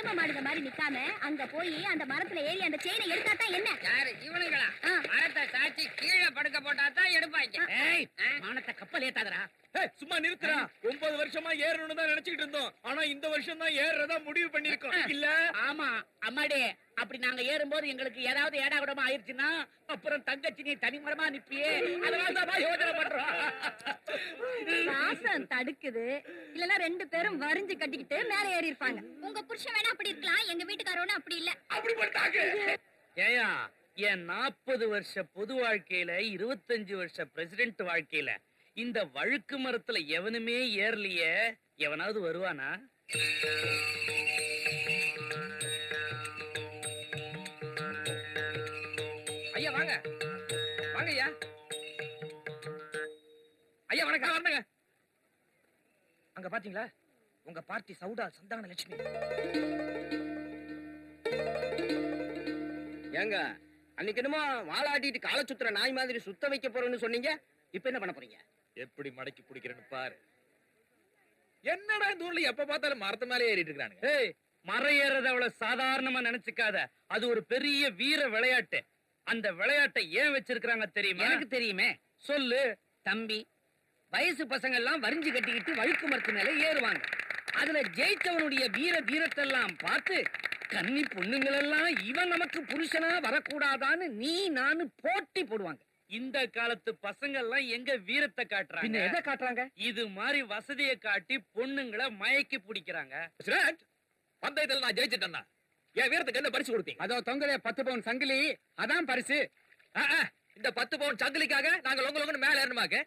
எரும மாடுத மாதிரி நிக்காம அங்க போய் அந்த மரத்துல ஏறி அந்த செயினை எடுத்தாதான் என்ன? யாரு இவனுங்களா? மரத்தை சாச்சி கீழே படுக்க போட்டாதான் எடுப்பாங்க. மானத்தை கப்பல் ஏத்தாதரா. சும்மா நிறுத்துறா. 9 வருஷமா ஏறணும்னு தான் நினைச்சிட்டு இருந்தோம். ஆனா இந்த வருஷம் தான் ஏறதா முடிவு பண்ணிருக்கோம். இல்ல? ஆமா அம்மாடி, அப்படி நாங்க ஏறும்போது எங்களுக்கு ஏதாவது ஏடா கூடமா ஆயிடுச்சுன்னா அப்புறம் தங்கச்சி நீ தனிமரமா நிப்பியே. அதனாலதான் யோசனை பண்றோம். வாசம் தடுக்குது. இல்லன்னா 2 பேரும் வரிஞ்சு கட்டிக்கிட்டு மேல ஏறி இருப்பாங்க. உங்க புருஷன் வேணா அப்படி இருக்கலாம், எங்க வீட்டுக்காரவன அப்படி இல்ல. அப்படி பண்ணிட்டாங்க. ஏயா, என் 40 வருஷ பொது வாழ்க்கையில 25 வருஷ பிரசிடென்ட் வாழ்க்கையில இந்த வழுக்கு மரத்துல எவனுமே ஏறலையே. எவனாவது வருவானா? ஐயா வாங்க வாங்க ஐயா. ஐயா வணக்கம். வந்தங்க. அங்க பாத்தீங்களா உங்க பார்ட்டி சவுடா சந்தான லட்சுமி. ஏங்க அன்னைக்கு என்னமோ வாளாட்டிட்டு காலை சுத்துற நாய் மாதிரி சுத்த வைக்க போறேன்னு சொன்னீங்க. இப்ப என்ன பண்ண போறீங்க? எப்படி மடக்கி பிடிக்கிறேன்னு பாரு. என்னடா இந்த ஊர்ல எப்ப பார்த்தாலும் மரத்து மேலே ஏறிட்டு இருக்கானுங்க. ஏய், மரம் ஏறது அவ்வளவு சாதாரணமா நினைச்சுக்காத. அது ஒரு பெரிய வீர விளையாட்டு. அந்த விளையாட்டை ஏன் வச்சிருக்காங்க தெரியுமா? எனக்கு தெரியுமே. சொல்லு தம்பி, வயசு பசங்க எல்லாம் வரிஞ்சு கட்டிக்கிட்டு வழுக்கு மரத்து மேல ஏறுவாங்க. அதுல ஜெயிச்சவனுடைய வீரத்தெல்லாம் பார்த்து கன்னி பொண்ணுங்கள் எல்லாம் இவன் நமக்கு புருஷனா வரக்கூடாதான்னு நீ நானு போட்டி போடுவாங்க. இந்த காலத்து பசங்க எல்லாம் எங்க வீரத்தை காட்டுறாங்க? பின்ன எதை காட்டுறாங்க? இது மாதிரி வசதியை காட்டி பொண்ணுங்களை மயக்கி பிடிக்கிறாங்க. பந்தயத்துல நான் ஜெயிச்சிட்டேன்னா என் வீரத்துக்கு என்ன பரிசு கொடுப்பீங்க? அதோ தொங்கலே 10 பவுன் சங்கிலி, அதான் பரிசு. இந்த 10 பவுன் சங்கிலிக்காக நாங்க லொங்க மேல ஏறணுமாக்க?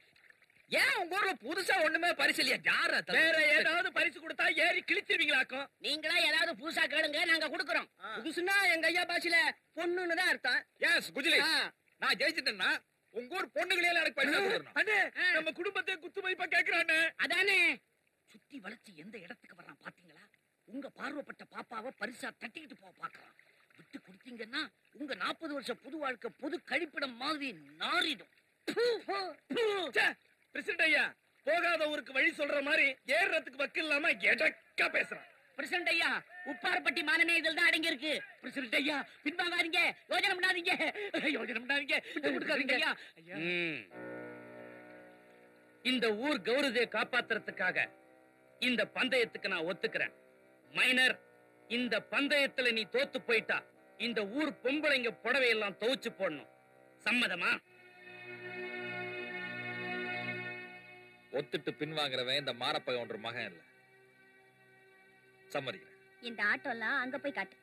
ஏன் உங்க ஊர்ல புதுசா ஒண்ணுமே பரிசு இல்லையா? யார வேற ஏதாவது பரிசு கொடுத்தா ஏறி கிழிச்சிருவீங்களாக்கும். நீங்களா ஏதாவது புதுசா கேளுங்க, நாங்க கொடுக்கறோம். புதுசுன்னா எங்க ஐயா பாஷையில பொண்ணுன்னு தான் அர்த்தம். எஸ் குஜிலி, நான் ஜெயிச்சிட்டேன்னா உங்க ஊர் பொண்ணுகளே எனக்கு பரிசு கொடுக்கணும். அண்ணே, நம்ம குடும்பத்தை குத்து மதிப்பா கேக்குறானே. அதானே சுத்தி வளைச்சு எந்த இடத்துக்கு வர்றான் பாத்தீங்களா? உங்க பார்வைப்பட்ட பாப்பாவை பரிசா தட்டிக்கிட்டு போக பாக்குறான். விட்டு கொடுத்தீங்கன்னா உங்க 40 வருஷ புது வாழ்க்கை பொது கழிப்பிடம் மாதிரி நாறிடும். பிரசிடண்ட் ஐயா, போகாத ஊருக்கு வழி சொல்ற மாதிரி ஏறதுக்கு வக்கு இல்லாம எடக்கா பேசுறான். பிரசிடண்ட் ஐயா, உப்பார்பட்டி மானமே இதில் தான் அடங்கி இருக்கு. பிரசிடண்ட் ஐயா, பின்வாங்காதீங்க, யோஜனை பண்ணாதீங்க, விட்டு கொடுக்காதீங்க ஐயா. இந்த ஊர் கௌரவத்தை காப்பாத்துறதுக்காக இந்த பந்தயத்துக்கு நான் ஒத்துக்கிறேன். மைனர், இந்த பந்தயத்துல நீ தோத்து போயிட்டா இந்த ஊர் பொம்பளைங்க புடவை எல்லாம் துவைச்சு போடணும். சம்மதமா? ஒத்துட்டு பின்வாங்குறவன் இந்த மாரப்ப ஒன்ற மகன் இல்ல. சம்மதிக்கிறேன். இந்த ஆட்டோ எல்லாம் அங்க போய் காட்டு.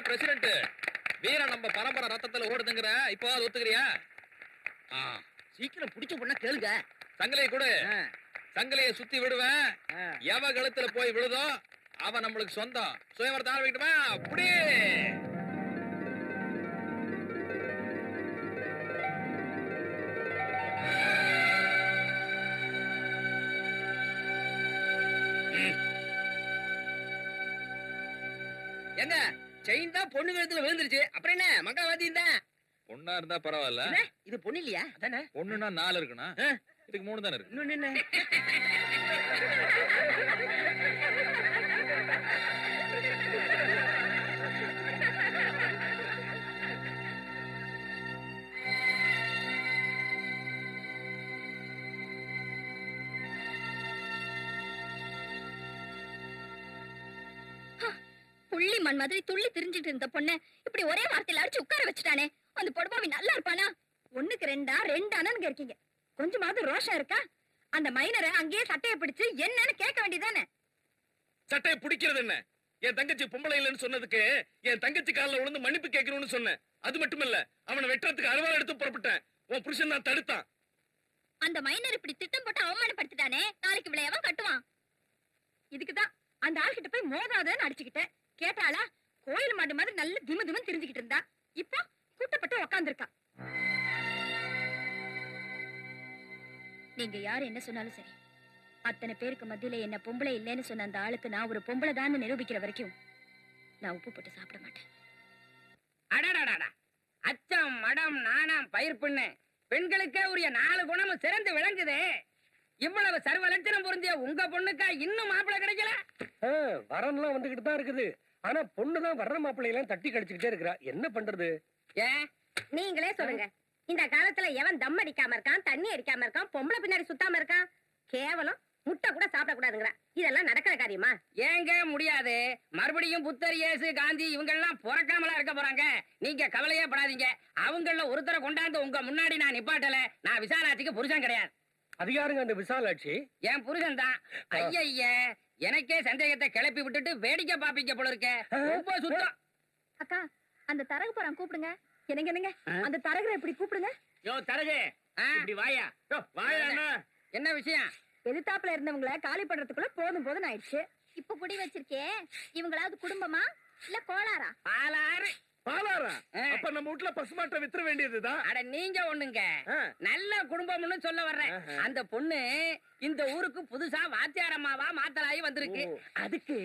பிரசிடண்ட், வீர நம்ம பரம்பரை ரத்தத்துல ஓடுதுங்கிற இப்போ ஒத்துக்கிறியா? சீக்கிரம் பிடிச்ச பொண்ணா கேளுங்க. சங்கிலியை கொடு. சங்கிலியை சுத்தி விடுவேன். எவ கழுத்துல போய் விழுதோ அவன் நம்மளுக்கு சொந்தம். சுயவரத்தை ஆரம்பிக்கட்டுமா? அப்படியே எங்க செயின் தான் பொண்ணு கழுத்துல விழுந்துருச்சு. அப்புறம் என்ன மங்களவாதியும் தான். பொண்ணா இருந்தா பரவாயில்ல. இது பொண்ணு இல்லையா? அதானே. பொண்ணுன்னா 4 இருக்குண்ணா. இதுக்கு 3 தானே இருக்கு. இன்னொன்னு என்ன? புள்ளி மண் மாதிரி துள்ளி திரிஞ்சிட்டு இருந்த பொண்ணு இப்படி ஒரே வார்த்தையில அடிச்சு உட்கார வச்சுட்டானே. அந்த பொடுபாவி நல்லா இருப்பானா? ஒண்ணுக்கு ரெண்டு அண்ணனுங்க இருக்கீங்க. கொஞ்சமாவது ரோஷம் இருக்கா? அந்த மைனரை அங்கேயே சட்டையை பிடிச்சு என்னன்னு கேட்க வேண்டியதானே? சட்டையை பிடிக்கிறது என்ன? என் தங்கச்சி பொம்பளை இல்லைன்னு சொன்னதுக்கு என் தங்கச்சி காலில் விழுந்து மன்னிப்பு கேட்கணும்னு சொன்னேன். அது மட்டும் இல்ல, அவனை வெட்டுறதுக்கு அருவாள் எடுத்து புறப்பட்டேன். உன் புருஷன் நான் தடுத்தான். அந்த மைனர் இப்படி திட்டம் போட்டு அவமானப்படுத்திட்டானே, நாளைக்கு இவளை எவன் கட்டுவான்? இதுக்குதான் அந்த ஆள்கிட்ட போய் மோதாதன்னு அடிச்சுக்கிட்டேன். கேட்டாளா? கோயில் மாடு மாதிரி நல்ல திமு தெரிஞ்சுக்கிட்டு இருந்தா. இப்போ கூட்டப்பட்டு உக்காந்துருக்கா. நீங்க யாரு என்ன சொன்னாலும் சரி, அத்தனை பேருக்கு மத்தியில என்ன பொம்பளை இல்லைன்னு சொன்ன அந்த ஆளுக்கு நான் ஒரு பொம்பளை தான் நிரூபிக்கிற வரைக்கும் நான் உப்பு போட்டு சாப்பிட மாட்டேன். அடடடடா, அச்சம் மடம் நாணம் பயிர் பண்ணு பெண்களுக்கே உரிய 4 குணமும் சிறந்து விளங்குது. இவ்வளவு சர்வ லட்சணம் பொருந்திய உங்க பொண்ணுக்கா இன்னும் மாப்பிள்ளை கிடைக்கல? வரன்லாம் வந்துகிட்டு தான் இருக்குது. ஆனா பொண்ணுதான் வர்ற மாப்பிள்ளையெல்லாம் தட்டி கடிச்சுக்கிட்டே இருக்கிறா. என்ன பண்றது? ஏன் நீங்களே சொல்லுங்க. இந்த காலத்துல எவன் தம் அடிக்காம இருக்கான், தண்ணி அடிக்காம இருக்கான், பொம்பளை பின்னாடி சுத்தாம இருக்கான்? கேவலம் முட்டை கூட சாப்பிட கூடாதுங்கிற. இதெல்லாம் நடக்கிற காரியமா? ஏங்க முடியாது. மறுபடியும் புத்தர், இயேசு, காந்தி இவங்க எல்லாம் பிறக்காமலா இருக்க போறாங்க. நீங்க கவலையே படாதீங்க. அவங்கள ஒருத்தரை கொண்டாந்து உங்க முன்னாடி நான் நிப்பாட்டல. நான் விசாலாட்சிக்கு புருஷன் கிடையாது. அது யாருங்க அந்த விசாலாட்சி? என் புருஷன் தான். ஐய எனக்கே சந்தேகத்தை கிளப்பி விட்டுட்டு வேடிக்கை பாப்பீங்க போல இருக்க. ரொம்ப சுத்தம். அக்கா, அந்த தரகு போறான், கூப்பிடுங்க. என்னங்க அந்த தரகரை இப்படி கூப்பிடுங்க. யோ தரகு, இப்படி வாயா. யோ வாயா. என்ன விஷயம்? எதிர்த்தாப்புல இருந்தவங்கள காலி பண்றதுக்குள்ள போதும் ஆயிடுச்சு. இப்ப குடி வச்சிருக்கே, இவங்களாவது குடும்பமா இல்ல கோளாரா? பாலாறு. பாலாரா? அப்ப நம்ம வீட்டுல பசுமாட்டை வித்துற வேண்டியதுதான். அட நீங்க ஒண்ணுங்க, நல்ல குடும்பம்னு சொல்ல வர்றேன். அந்த பொண்ணு இந்த ஊருக்கு புதுசா வாத்தியாரம்மாவா மாத்தலாயி வந்திருக்கு. அதுக்கு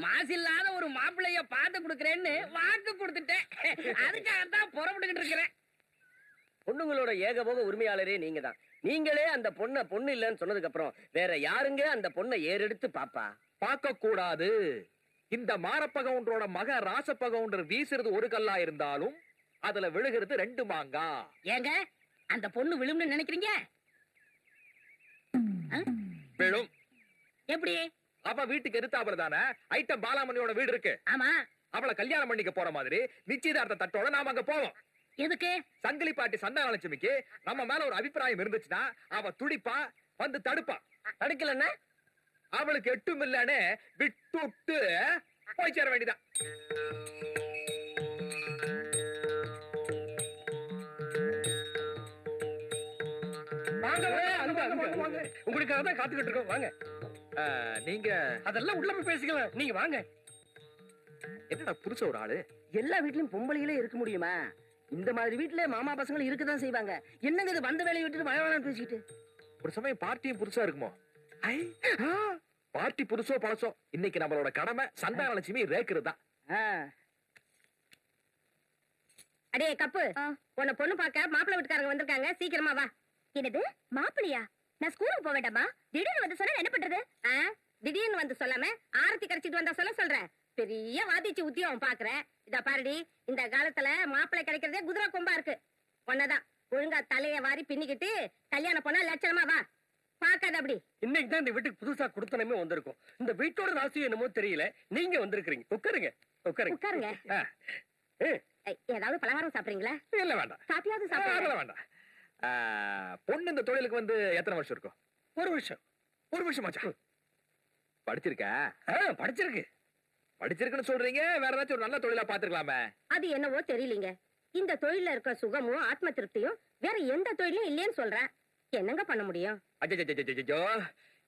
மாசில்லாத ஒரு மாப்பிள்ளைய பார்த்து கொடுக்கறேன்னு வாக்கு கொடுத்துட்டேன். அதுக்காகத்தான் புறப்பட்டுக்கிட்டு இருக்கிறேன். பொண்ணுங்களோட ஏகபோக உரிமையாளரே நீங்க தான். நீங்களே அந்த பொண்ணு இல்லைன்னு சொன்னதுக்கு அப்புறம் வேற யாருங்க அந்த பொண்ணை ஏறெடுத்து பாப்பா? பார்க்க கூடாது. இந்த மாரப்பகவுண்டரோட மக ராசப்பகவுண்டர் வீசுறது ஒரு கல்லா இருந்தாலும் அதுல விழுகிறது 2 மாங்கா. ஏங்க அந்த பொண்ணு விழும்னு நினைக்கிறீங்க? விழும். எப்படி? அவ வீட்டுக்கு எதிர்த்தாப்புல தானே ஐட்டம் பாலாமணியோட வீடு இருக்கு. ஆமா. அவளை கல்யாணம் பண்ணிக்க போற மாதிரி நிச்சயதார்த்த தட்டோட நாம அங்க போவோம். எதுக்கு? சங்கிலி பாட்டி சந்தானலட்சுமிக்கு நம்ம மேல ஒரு அபிப்பிராயம் இருந்துச்சுன்னா அவ துடிப்பா, வந்து தடுப்பா. தடுக்கலன்னா அவளுக்கு 8 மில்லன்னு விட்டு போய் சேர வேண்டியதான். உங்களுக்காக தான் காத்துக்கிட்டு இருக்கோம். வாங்க. நீங்க அதெல்லாம் உள்ள போய் பேசிக்கலாம். நீங்க வாங்க. என்னடா புதுச ஒரு ஆளு? எல்லா வீட்லயும் பொம்பளைகளே இருக்க முடியுமா? இந்த மாதிரி வீட்டுல மாமா பசங்க இருக்கதான் செய்வாங்க. என்னங்க இது வந்த வேலையை விட்டுட்டு வயவான பேசிக்கிட்டு? ஒரு சமயம் பார்ட்டியும் புதுசா இருக்குமோ? பார்ட்டி புதுசோ பழசோ, இன்னைக்கு நம்மளோட கடமை சந்தானலட்சுமி ரேக்குறது தான். அடே கப்பு, உன்னை பொண்ணு பார்க்க மாப்பிள்ளை வீட்டுக்காரங்க வந்திருக்காங்க, சீக்கிரமா வா. என்னது மாப்பிள்ளையா? நான் ஸ்கூலுக்கு போக வேண்டாமா? திடீர்னு வந்து சொன்னா என்ன பண்றது? திடீர்னு வந்து சொல்லாம ஆரத்தி கரைச்சிட்டு வந்தா சொல்றேன். பெரிய வாதிச்சு உத்தியோகம் பாக்குறேன். இத பாருடி, இந்த காலத்துல மாப்பிள்ளை கிடைக்கிறதே குதிரை கொம்பா இருக்கு. ஒன்னதான் ஒழுங்கா தலைய வாரி பின்னிக்கிட்டு கல்யாணம் பண்ணா லட்சணமா வா. பாக்காத அப்படி. இன்னைக்கு தான் இந்த வீட்டுக்கு புதுசா குடுத்தனமே வந்திருக்கும். இந்த வீட்டோட ராசி என்னமோ தெரியல. நீங்க வந்திருக்கீங்க. உட்காருங்க. உட்காருங்க. ஏதாவது பலகாரம் சாப்பிடுறீங்களா? இல்ல வேண்டாம். சாப்பியாவது சாப்பிட வேண்டாம். பொண்ணு இந்த தொழிலுக்கு வந்து எத்தனை வருஷம் இருக்கும்? 1 வருஷம். 1 வருஷமாச்சா? படிச்சிருக்க? படிச்சிருக்குன்னு சொல்றீங்க. வேற ஏதாச்சும் ஒரு நல்ல தொழிலா பாத்துக்கலாமே. அது என்னவோ தெரியலீங்க. இந்த தொழில இருக்க சுகமும் ஆத்ம திருப்தியும் வேற எந்த தொழிலும் இல்லைன்னு சொல்றேன். என்னங்க பண்ண முடியும்? அஜோ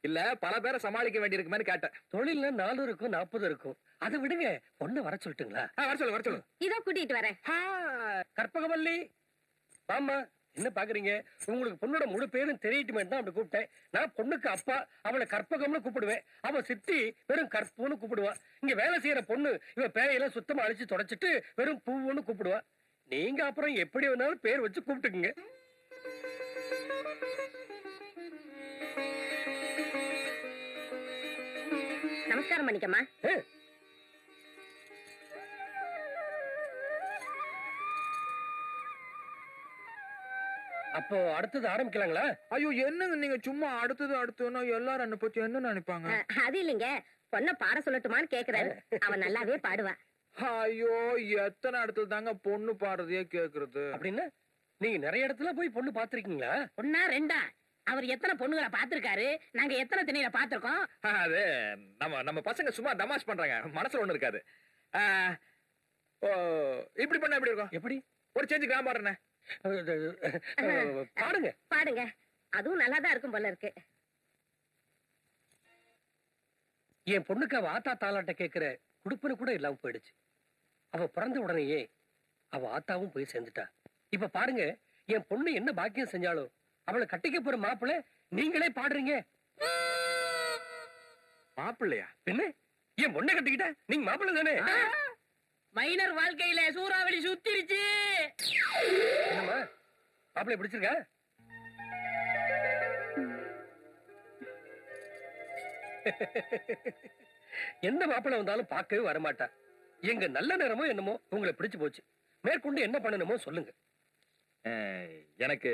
இல்ல, பல பேரை சமாளிக்க வேண்டியிருக்குமே கேட்டேன். தொழில்ல 4 இருக்கும் 40 இருக்கும். அதை விடுங்க. பொண்ணு வர சொல்லட்டுங்களா? வர சொல்லு. இதோ கூட்டிட்டு வரேன். கற்பகவல்லி, ஆமா. என்ன பாக்குறீங்க? உங்களுக்கு பொண்ணோட முழு பேரும் தெரியட்டுமே தான் அப்படி கூப்பிட்டேன். நான் பொண்ணுக்கு அப்பா, அவளை கற்பகம்னு கூப்பிடுவேன். அவ சித்தி வெறும் கற்பூன்னு கூப்பிடுவா. இங்க வேலை செய்யற பொண்ணு இவ பேரையெல்லாம் சுத்தமா அழிச்சு தொடச்சிட்டு வெறும் பூவுன்னு கூப்பிடுவா. நீங்க அப்புறம் எப்படி வேணாலும் பேர் வச்சு கூப்பிட்டுக்குங்க. நமஸ்காரம் பண்ணிக்கமா. அப்போ அடுத்தது ஆரம்பிக்கலாங்களா? ஐயோ என்னங்க நீங்க சும்மா அடுத்ததுன்னா எல்லாரும் என்ன பத்தி என்ன நினைப்பாங்க? அது இல்லைங்க, பொண்ண பாட சொல்லட்டுமான்னு கேக்குறாரு. அவன் நல்லாவே பாடுவா. ஐயோ எத்தனை இடத்துல தாங்க பொண்ணு பாடுறதையே கேக்குறது. அப்படின்னா நீங்க நிறைய இடத்துல போய் பொண்ணு பாத்திருக்கீங்களா? ஒன்னா ரெண்டா? அவர் எத்தனை பொண்ணுகளை பாத்திருக்காரு, நாங்க எத்தனை திணையில பாத்திருக்கோம். அது நம்ம பசங்க சும்மா தமாஷ் பண்றாங்க, மனசுல ஒண்ணு இருக்காது. ஓ, இப்படி பண்ணா எப்படி இருக்கும்? எப்படி? ஒரு சேஞ்சு கிராம பாடுறேன். பாடுங்க பாடுங்க, அதுவும் நல்லாதான் இருக்கும் போல இருக்கு. என் பொண்ணுக்கு அவ ஆத்தா தாலாட்ட கேட்கிற குடுப்பனை கூட இல்லாம போயிடுச்சு. அவ பிறந்த உடனேயே அவ ஆத்தாவும் போய் சேர்ந்துட்டா. இப்ப பாருங்க, என் பொண்ணு என்ன பாக்கியம் செஞ்சாலும் அவளை கட்டிக்க போற மாப்பிள்ளை நீங்களே பாடுறீங்க. மாப்பிள்ளையா? என்ன என் பொண்ணை கட்டிக்கிட்ட நீங்க மாப்பிள்ளை தானே? மைனர் வாழ்க்கையில சூறாவளி சுத்திருச்சு. என்னம்மா மாப்பிள்ளை பிடிச்சிருக்கா? எந்த மாப்பிள்ளை வந்தாலும் பார்க்கவே வரமாட்டா. எங்க நல்ல நேரமோ என்னமோ உங்களை பிடிச்சு போச்சு. மேற்கொண்டு என்ன பண்ணணுமோ சொல்லுங்க. எனக்கு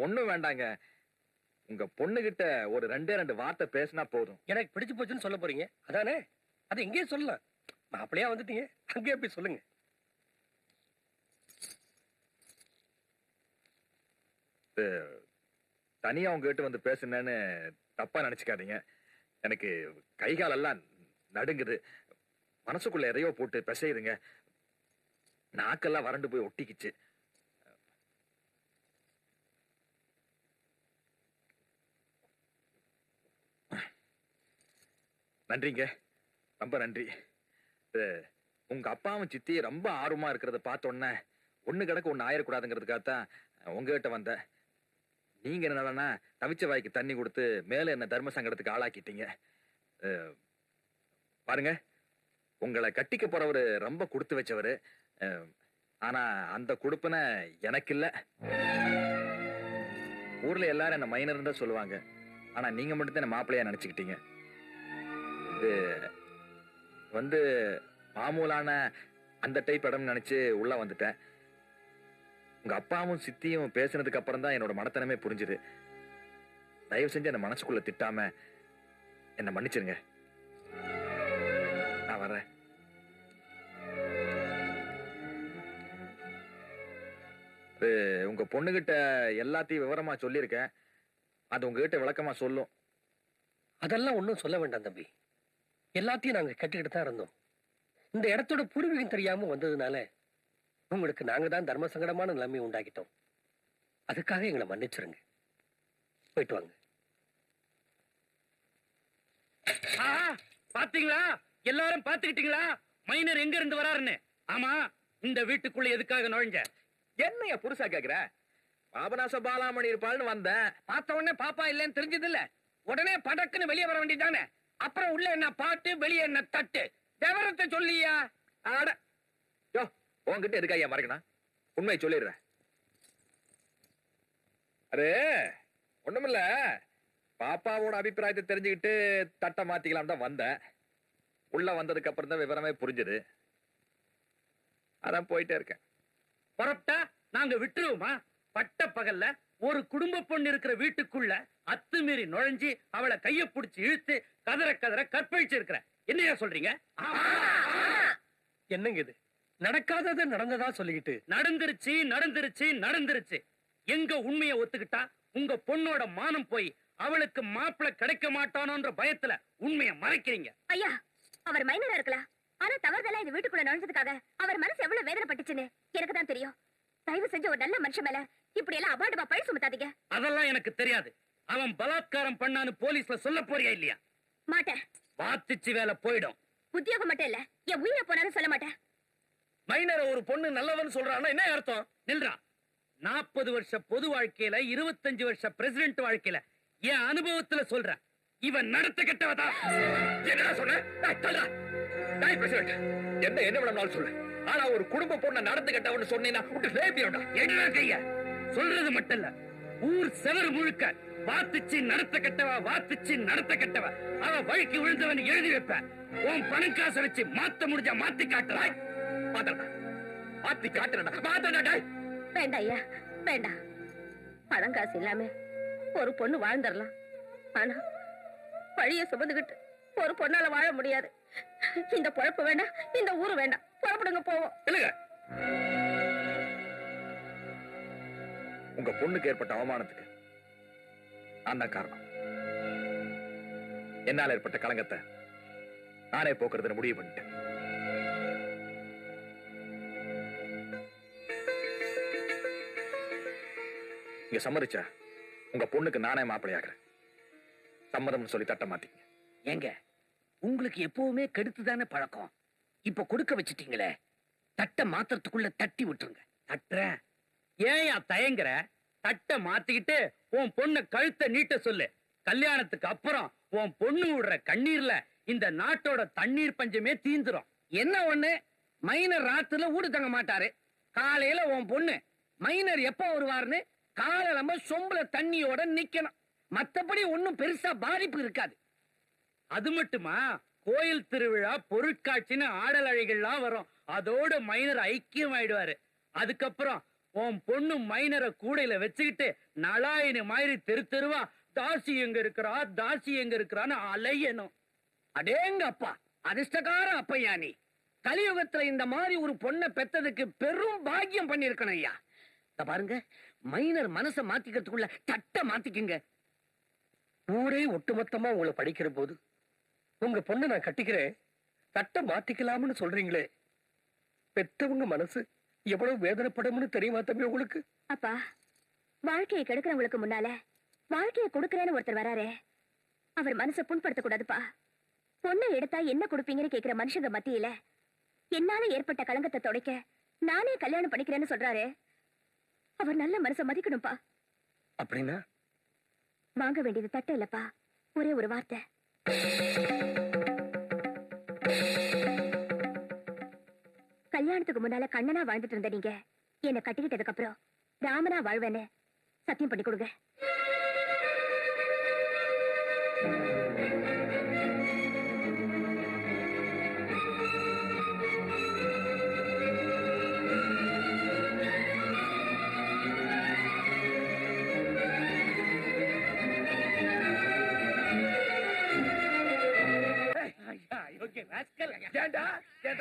ஒண்ணும் வேண்டாங்க. உங்க பொண்ணுகிட்ட ஒரு ரெண்டு வார்த்தை பேசினா போதும். எனக்கு பிடிச்சு போச்சுன்னு சொல்ல போறீங்க அதானே? அது எங்கேயே சொல்லலாம். மாப்பிள்ளையா வந்துட்டீங்க, அங்கேயே போய் சொல்லுங்க. தனியா உங்ககிட்ட வந்து பேசுனேன்னு தப்பா நினைச்சுக்காதீங்க. எனக்கு கை காலெல்லாம் நடுங்குது, மனசுக்குள்ள எதையோ போட்டு பிசையுதுங்க, நாக்கெல்லாம் வறண்டு போய் ஒட்டிக்கிச்சு. நன்றிங்க, ரொம்ப நன்றி. உங்க அப்பாவும் சித்தி ரொம்ப ஆர்வமா இருக்கிறத பார்த்தோன்னே ஒண்ணு கிடக்கு ஒண்ணு ஆயிடக்கூடாதுங்கிறதுக்காகத்தான் உங்ககிட்ட வந்தேன். நீங்க என்னன்னா தவிச்ச வாய்க்கு தண்ணி கொடுத்து மேல என்ன தர்ம சங்கடத்துக்கு ஆளாக்கிட்டீங்க. பாருங்க, உங்களை கட்டிக்க போறவரு ரொம்ப கொடுத்து வச்சவரு. ஆனா அந்த கொடுப்புன எனக்கு இல்ல. ஊர்ல எல்லாரும் என்ன மைனர் தான் சொல்லுவாங்க. ஆனா நீங்க மட்டும் தான் மாப்பிள்ளையா நினைச்சுக்கிட்டீங்க. இது வந்து மாமூலான அந்த டைப் இடம் நினைச்சு உள்ள வந்துட்டேன். உங்க அப்பாவும் சித்தியும் பேசினதுக்கு அப்புறம் தான் என்னோட மனத்தனமே புரிஞ்சுது. தயவு செஞ்சு என்ன மனசுக்குள்ள திட்டாம என்ன மன்னிச்சிருங்க. நான் வர்றேன். உங்க பொண்ணுகிட்ட எல்லாத்தையும் விவரமா சொல்லியிருக்கேன். அது உங்ககிட்ட விளக்கமா சொல்லும். அதெல்லாம் ஒன்றும் சொல்ல வேண்டாம் தம்பி. எல்லாத்தையும் நாங்க கட்டிக்கிட்டு தான் இருந்தோம். இந்த இடத்தோட பூர்வீகம் தெரியாம வந்ததுனால உங்களுக்கு நாங்க தான் தர்ம சங்கடமான நிலைமை உண்டாக்கிட்டோம். அதுக்காக எங்களை மன்னிச்சிருங்க. போயிட்டு வாங்க. பாத்தீங்களா, எல்லாரும் பாத்துக்கிட்டீங்களா மைனர் எங்க இருந்து வராருன்னு? ஆமா, இந்த வீட்டுக்குள்ள எதுக்காக நுழைஞ்ச? என்னைய புருஷா கேக்குற? பாபநாச பாலாமணி இருப்பாள்னு வந்தேன். பார்த்த உடனே பாப்பா இல்லைன்னு தெரிஞ்சது இல்ல, உடனே படக்குன்னு வெளியே வர வேண்டியதானே. அப்புறம் உள்ள என்ன பாட்டு, வெளியே என்ன தட்டு, விவரத்தை சொல்லியா? ஆட யோ, உன்கிட்ட எதுக்கா ஐயா மறைக்கணும்? உண்மையை சொல்லிடுறேன். அரே ஒண்ணுமில்ல, பாப்பாவோட அபிப்பிராயத்தை தெரிஞ்சுக்கிட்டு தட்டை மாத்திக்கலாம் தான் வந்தேன். உள்ள வந்ததுக்கு அப்புறம் தான் விவரமே புரிஞ்சது. அதான் போயிட்டே இருக்கேன். புறப்பட்டா நாங்க விட்டுருவோமா? பட்ட பகல்ல ஒரு குடும்ப பொண்ணு இருக்கிற வீட்டுக்குள்ள அத்துமீறி நுழைஞ்சு அவளை கைய பிடிச்சு இழுத்து கதற கதற கற்பழிச்சு இருக்கிற. என்னையா சொல்றீங்க? என்னங்க இது? நடக்காதது நடந்ததா சொல்லிக்கிட்டு. நடந்துருச்சு நடந்துருச்சு நடந்துருச்சு. எங்க உண்மையை ஒத்துக்கிட்டா உங்க பொண்ணோட மானம் போய் அவளுக்கு மாப்பிள்ளை கிடைக்க மாட்டானோன்ற பயத்துல உண்மையை மறைக்கிறீங்க. ஐயா, அவர் மைனரா இருக்கலாம், ஆனா தவறுதலா இந்த வீட்டுக்குள்ள நுழைஞ்சதுக்காக அவர் மனசு எவ்வளவு வேதனைப்பட்டுச்சுன்னு எனக்கு தான் தெரியும். தயவு செஞ்சு ஒரு நல்ல மனுஷன் மேல இப்படி எல்லாம் அபாண்டமா பழி சுமத்தாதீங்க. அதெல்லாம் எனக்கு தெரியாது. அவன் பலாத்காரம் பண்ணான்னு போலீஸ்ல சொல்ல போறியா இல்லையா? மாட்டேன். வாத்திச்சு வேலை போயிடும். உத்தியோகம் மட்டும் இல்ல, என் உயிரை போனாலும் சொல்ல மாட்டேன். மைனர் ஒரு பொண்ணு நல்லவன் சொல்றான்னா என்ன அர்த்தம்? நில்றா. 40 வருஷ பொது வாழ்க்கையில 25 வருஷ பிரசிடென்ட் வாழ்க்கையில என் அனுபவத்துல சொல்றேன், இவன் நடத்த கெட்டவதா. என்னடா சொன்ன? என்ன என்ன வேணும்னாலும் சொல்லு. ஆனா ஒரு குடும்ப பொண்ணை நடந்து கட்டவன்னு சொன்னீங்கன்னா என்ன கைய சொல்றது மட்டும் இல்ல, ஊர் செவரு முழுக்க வாத்துச்சு நடத்த கெட்டவா, வாத்துச்சு நடத்த கெட்டவா, அவ வழிக்கு விழுந்தவன் எழுதி வைப்ப. உன் பணம் காசை வச்சு மாத்த முடிஞ்சா மாத்தி காட்டலாம். மாத்தி காட்டுறா. வேண்டாம் ஐயா, வேண்டாம். பணம் காசு இல்லாம ஒரு பொண்ணு வாழ்ந்துடலாம், ஆனா பழிய சுமந்துகிட்டு ஒரு பொண்ணால வாழ முடியாது. இந்த பொழப்பு வேண்டாம், இந்த ஊரு வேண்டாம். புறப்படுங்க போவோம். இல்லங்க, உங்க பொண்ணுக்கு ஏற்பட்ட அவமானத்துக்கு நான் தான் காரணம். என்னால ஏற்பட்ட களங்கத்தை நானே போக்குறதுன்னு முடிவு பண்ணிட்டேன். இங்க சம்மதிச்சா உங்க பொண்ணுக்கு நானே மாப்பிள்ளையாகிறேன். சம்மதம்னு சொல்லி தட்ட மாட்டீங்க. ஏங்க, உங்களுக்கு எப்பவுமே கெடுத்துதானே பழக்கம். இப்ப கொடுக்க வச்சிட்டீங்களே, தட்டை மாத்திரத்துக்குள்ள தட்டி விட்டுருங்க. தட்டுறேன். ஏன் தயங்குற? தட்டை மாத்திக்கிட்டு உன் பொண்ணு கழுத்தை நீட்ட சொல்லு. கல்யாணத்துக்கு அப்புறம் உன் பொண்ணு விடுற கண்ணீர்ல இந்த நாட்டோட தண்ணீர் பஞ்சமே தீந்துரும். என்ன ஒண்ணு, மைனர் ராத்துல ஊடு தங்க மாட்டாரு. காலையில உன் பொண்ணு மைனர் எப்ப வருவாருன்னு காலை நம்ம சொம்புல தண்ணியோட நிக்கணும். மத்தபடி ஒண்ணும் பெருசா பாதிப்பு இருக்காது. அது மட்டுமா, கோயில் திருவிழா, பொருட்காட்சின்னு ஆடல் அழைகள்லாம் வரும். அதோட மைனர் ஐக்கியம் ஆயிடுவாரு. அதுக்கப்புறம் உன் பொண்ணு மைனரை கூடையில வச்சுக்கிட்டு நலாயினி மாதிரி தெரு தெருவா தாசி எங்க இருக்கிறா, தாசி எங்க இருக்கிறான்னு அலையணும். அடேங்க அப்பா, அதிர்ஷ்டக்கார அப்பையா நீ. கலியுகத்துல இந்த மாதிரி ஒரு பொண்ணை பெத்ததுக்கு பெரும் பாக்கியம் பண்ணிருக்கணும் ஐயா. இத பாருங்க, மைனர் மனசை மாத்திக்கிறதுக்குள்ள தட்டை மாத்திக்குங்க. ஊரே ஒட்டுமொத்தமா உங்களை படிக்கிற போது உங்க பொண்ணை நான் கட்டிக்கிறேன், தட்டை மாத்திக்கலாம்னு சொல்றீங்களே, பெத்தவங்க மனசு எவ்வளவு வேதனைப்படும்னு தெரியுமா தம்பி உங்களுக்கு? அப்பா, வாழ்க்கையை கெடுக்கிறவங்களுக்கு முன்னால வாழ்க்கையை கொடுக்கறேன்னு ஒருத்தர் வராரே, அவர் மனசை புண்படுத்த கூடாதுப்பா. பொண்ணை எடுத்தா என்ன கொடுப்பீங்கன்னு கேக்குற மனுஷங்க மத்தியில என்னால ஏற்பட்ட களங்கத்தை துடைக்க நானே கல்யாணம் பண்ணிக்கிறேன்னு சொல்றாரு. அவர் நல்ல மனசை மதிக்கணும்ப்பா. அப்படின்னா வாங்க வேண்டியது தட்டை இல்லப்பா, ஒரே ஒரு வார்த்தை. கல்யாணத்துக்கு முன்னால கண்ணனா வாழ்ந்துட்டு இருந்த நீங்க என்ன கட்டிக்கிட்டதுக்கு அப்புறம் ராமனா வாழ்வேன்னு சத்தியம் பண்ணி கொடுங்க. ஏண்டா என்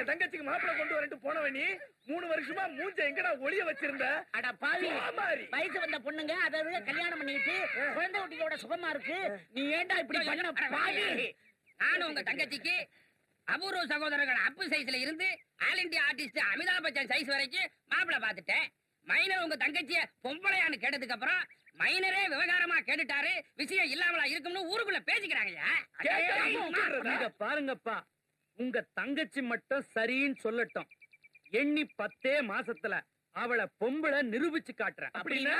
தங்கச்சிக்கு மாப்பிள்ளை கொண்டு வரட்டு போனவன் நீ 3 வருஷமா மூஞ்ச எங்கடா ஒளிய வச்சிருந்த? அட பாவி, ஆமாரி. வயசு வந்த பொண்ணுங்க அதாவது கல்யாணம் பண்ணிட்டு குழந்தை குட்டியோட சுகமா இருக்கு. நீ ஏன்டா இப்படி பண்ண பாவி? நானும் உங்க தங்கச்சிக்கு அபூர்வ சகோதரர்கள் அப்பு சைஸ்ல இருந்து all India artist Amitabh Bachchan size வரைக்கும் மாப்பிள்ளை பார்த்துட்டேன். மைனர் உங்க தங்கச்சிய பொம்பளையான்னு கேட்டதுக்கு அப்புறம் மைனரே விவகாரமா கேட்டுட்டாரு, விஷயம் இல்லாமலா இருக்கும்னு ஊருக்குள்ள பேசிக்கிறாங்கய்யா. இங்க பாருங்கப்பா, உங்க தங்கச்சி மட்டும் சரின்னு சொல்லட்டும். எண்ணி 10 மாசத்துல அவளை பொம்பளை நிரூபிச்சு காட்டுறேன். அப்படின்னா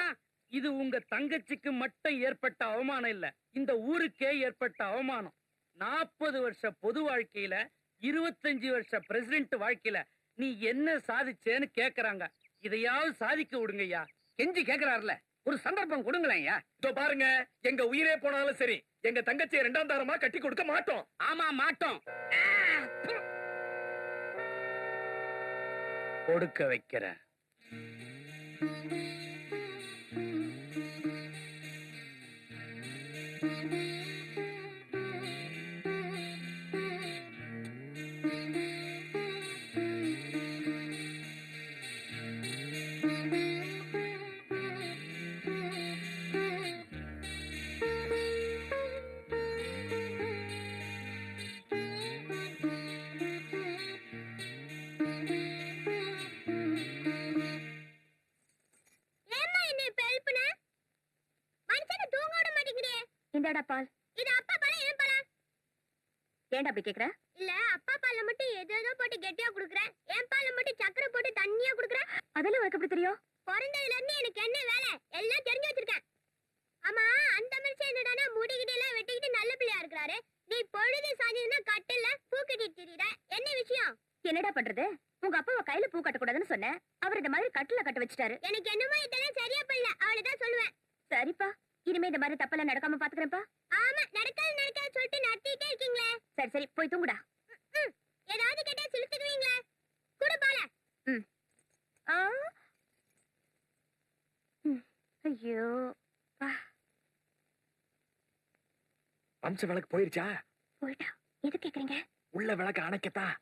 இது உங்க தங்கச்சிக்கு மட்டும் ஏற்பட்ட அவமானம் இல்ல, இந்த ஊருக்கே ஏற்பட்ட அவமானம். 40 வருஷ பொது வாழ்க்கையில 25 வருஷ பிரசிடென்ட் வாழ்க்கையில நீ என்ன சாதிச்சேன்னு கேக்குறாங்க. இதையாவது சாதிக்க விடுங்கய்யா. கெஞ்சி கேக்குறாருல, ஒரு சந்தர்ப்பம் கொடுங்களேன் ஐயா. இதோ பாருங்க, எங்க உயிரே போனாலும் சரி எங்க தங்கச்சியை 2ஆம் தாரமா கட்டி கொடுக்க மாட்டோம். ஆமா மாட்டோம். கொடுக்க வைக்கிறேன். இந்தாடா பால். இது அப்பா பால், ஏன் பாலா? ஏன்டா அப்படி கேக்குற? இல்ல, அப்பா பால்ல மட்டும் ஏதோ போட்டு கெட்டியா குடுக்குறேன், என் பால்ல மட்டும் சக்கரை போட்டு தண்ணியா குடுக்குறேன். அதெல்லாம் உனக்கு எப்படி தெரியும்? பிறந்ததுல இருந்து எனக்கு என்ன வேலை எல்லாம் தெரிஞ்சு வச்சிருக்கேன். ஆமா, அந்த மனுஷன் என்னடானா முடிகிட்ட எல்லாம் வெட்டிக்கிட்டு நல்ல பிள்ளையா இருக்கிறாரு. நீ பொழுது சாஞ்சினா கட்டில பூ கட்டிட்டு திரியுற. என்ன விஷயம்? என்னடா பண்றது? உங்க அப்பாவை கையில பூ கட்ட கூடாதுன்னு சொன்னேன், அவர் இந்த மாதிரி கட்டில கட்ட வச்சிட்டாரு. எனக்கு என்னமோ இதெல்லாம் சரியா பண்ணல, அவளதான் சொல்லுவேன். சரிப்பா, இனிமே இந்த மாதிரி தப்பெல்லாம் நடக்காம பாத்துக்கிறேன்ப்பா. ஆமா, நடக்காது சொல்லிட்டு நடத்திட்டே இருக்கீங்களே. சரி சரி, போய் தூங்குடா. ஏதாவது கேட்டா சிலுத்துக்குவீங்களே, குடு பால. ஐயோ, அம்ச விளக்கு போயிருச்சா? போயிட்டா. எது கேக்குறீங்க? உள்ள விளக்கு அணைக்கத்தான்.